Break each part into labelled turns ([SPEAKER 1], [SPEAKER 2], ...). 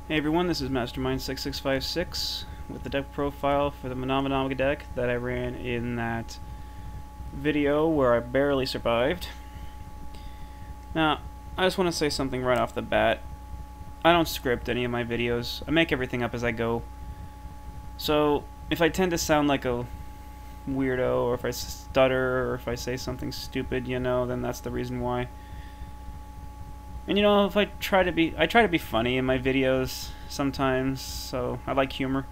[SPEAKER 1] Hey everyone, this is Mastermind6656 with the deck profile for the Vennominaga deck that I ran in that video where I barely survived. Now, I just want to say something right off the bat. I don't script any of my videos. I make everything up as I go. So, if I tend to sound like a weirdo, or if I stutter, or if I say something stupid, then that's the reason why. And if I try to be funny in my videos sometimes, so I like humor.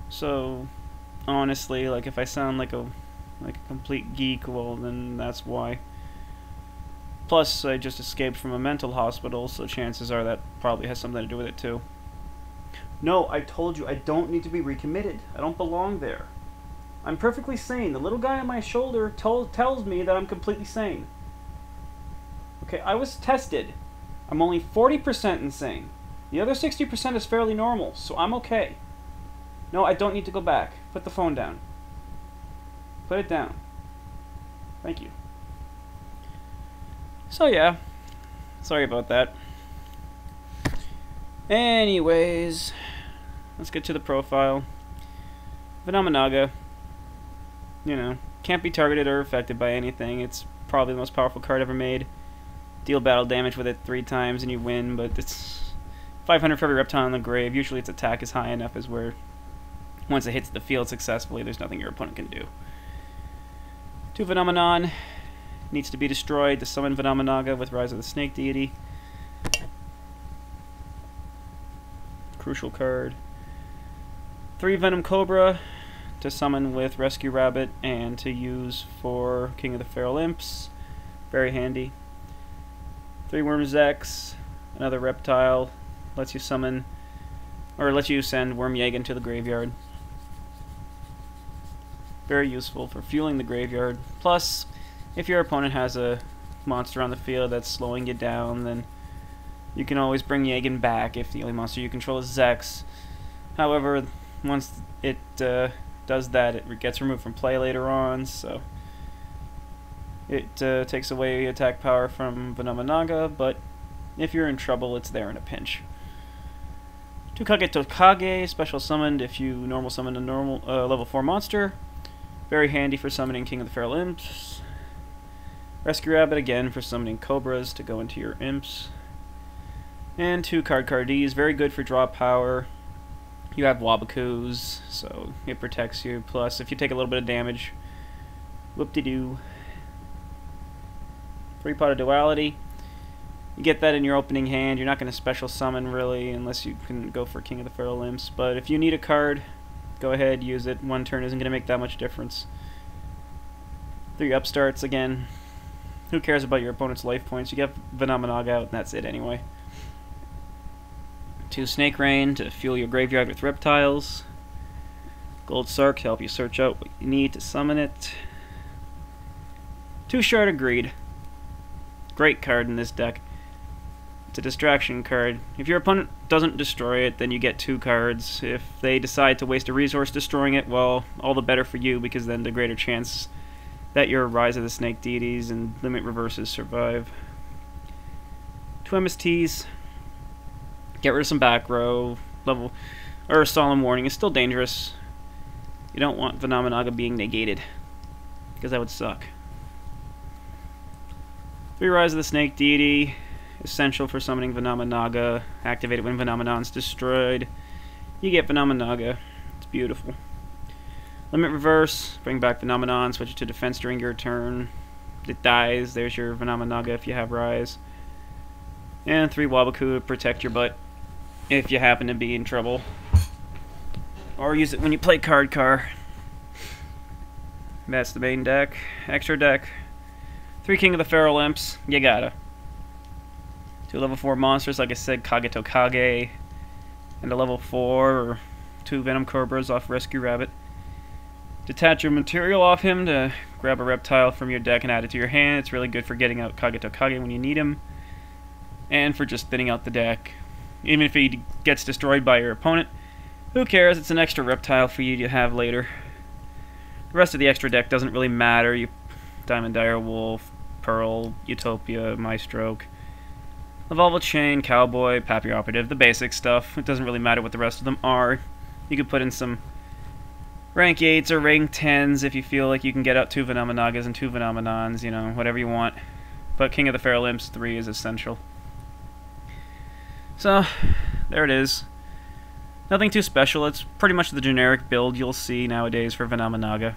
[SPEAKER 1] So honestly, like if I sound like a complete geek, well then that's why. Plus I just escaped from a mental hospital, so chances are that probably has something to do with it too. No, I told you I don't need to be recommitted. I don't belong there. I'm perfectly sane. The little guy on my shoulder tells me that I'm completely sane. Okay, I was tested. I'm only 40% insane. The other 60% is fairly normal, so I'm okay. No, I don't need to go back. Put the phone down. Put it down. Thank you. So yeah, sorry about that. Anyways, let's get to the profile. Vennominaga, can't be targeted or affected by anything. It's probably the most powerful card ever made. Deal battle damage with it 3 times and you win, but it's 500 for every reptile in the grave. Usually its attack is high enough as where once it hits the field successfully, there's nothing your opponent can do. 2 Vennominaga needs to be destroyed to summon Vennominaga with Rise of the Snake Deity. Crucial card. 3 Venom Cobra to summon with Rescue Rabbit and to use for King of the Feral Imps. Very handy. 3 Worms X, another reptile, lets you summon, or lets you send Wormjagen to the graveyard. Very useful for fueling the graveyard. Plus, if your opponent has a monster on the field that's slowing you down, then you can always bring Jagen back if the only monster you control is Zex. However, once it does that, it gets removed from play later on, so it takes away attack power from Vennominaga, but if you're in trouble, it's there in a pinch. 2 Kagetokage, special summoned if you normal summon a level 4 monster. Very handy for summoning King of the Feral Imps. Rescue Rabbit again for summoning Cobras to go into your Imps. And 2 Cards, very good for draw power. You have Wabakus, so it protects you. Plus, if you take a little bit of damage, whoop-de-doo. 3-Pot of Duality. You get that in your opening hand. You're not going to special summon, really, unless you can go for King of the Feral Imps. But if you need a card, go ahead, use it. 1 turn isn't going to make that much difference. 3 Upstarts, again. Who cares about your opponent's life points? You get Vennominaga out, and that's it anyway. 2 Snake Rain to fuel your graveyard with reptiles. Gold Sark to help you search out what you need to summon it. 2 Shard of Greed. Great card in this deck. It's a distraction card. If your opponent doesn't destroy it, then you get 2 cards. If they decide to waste a resource destroying it, well, all the better for you, because then the greater chance that your Rise of the Snake Deities and Limit Reverses survive. 2 MSTs. Get rid of some back row. Solemn Warning is still dangerous. You don't want Vennominaga being negated, because that would suck. 3 Rise of the Snake Deity, essential for summoning Vennominaga. Activate it when Vennominon's destroyed. You get Vennominaga. It's beautiful. Limit Reverse, bring back Vennominon, switch it to defense during your turn. It dies, there's your Vennominaga if you have Rise. And 3 Wabaku to protect your butt if you happen to be in trouble. Or use it when you play Card Car. That's the main deck. Extra deck. 3 King of the Feral Imps, you gotta. 2 level 4 monsters, like I said, Kagetokage. And a level 4, or 2 Venom Cobras off Rescue Rabbit. Detach your material off him to grab a reptile from your deck and add it to your hand. It's really good for getting out Kagetokage when you need him. And for just thinning out the deck. Even if he gets destroyed by your opponent, who cares? It's an extra reptile for you to have later. The rest of the extra deck doesn't really matter. You Diamond Dire Wolf, Pearl, Utopia, Maestroke. Evolve Chain, Cowboy, Pappy Operative, the basic stuff. It doesn't really matter what the rest of them are. You could put in some rank 8s or rank 10s if you feel like you can get out 2 Vennominagas and 2 Vennominons, you know, whatever you want. But King of the Feral Imps 3 is essential. So, there it is. Nothing too special. It's pretty much the generic build you'll see nowadays for Vennominaga.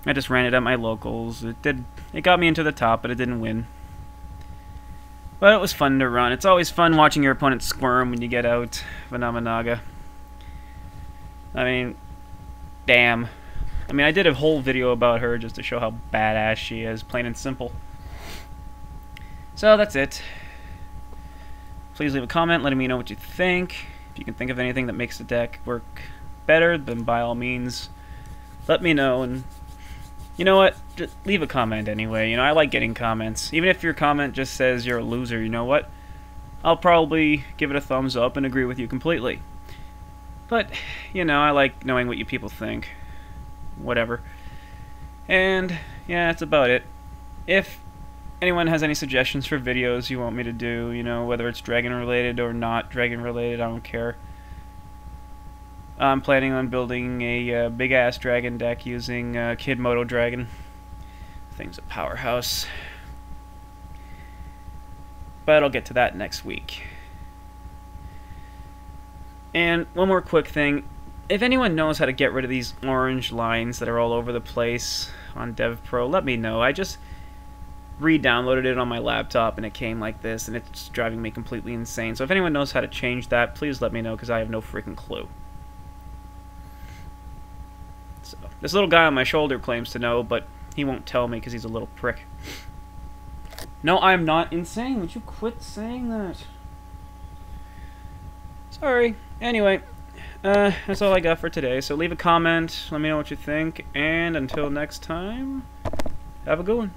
[SPEAKER 1] I just ran it at my locals. It got me into the top, but it didn't win. But it was fun to run. It's always fun watching your opponent squirm when you get out Vennominaga. I mean, damn. I mean, I did a whole video about her just to show how badass she is, plain and simple. So that's it. Please leave a comment letting me know what you think. If you can think of anything that makes the deck work better, then by all means, let me know. And you know what? Just leave a comment anyway. You know, I like getting comments. Even if your comment just says you're a loser, you know what? I'll probably give it a thumbs up and agree with you completely. But, you know, I like knowing what you people think. Whatever. And, yeah, that's about it. If anyone has any suggestions for videos you want me to do, you know, whether it's dragon related or not dragon related, I don't care. I'm planning on building a big-ass dragon deck using Kid Moto Dragon. Thing's a powerhouse. But I'll get to that next week. And one more quick thing. If anyone knows how to get rid of these orange lines that are all over the place on DevPro, let me know. I just re-downloaded it on my laptop and it came like this, and it's driving me completely insane. So if anyone knows how to change that, please let me know, because I have no freaking clue. So, this little guy on my shoulder claims to know, but he won't tell me because he's a little prick. No, I'm not insane. Would you quit saying that? Sorry. Anyway, that's all I got for today. So leave a comment, let me know what you think, and until next time, have a good one.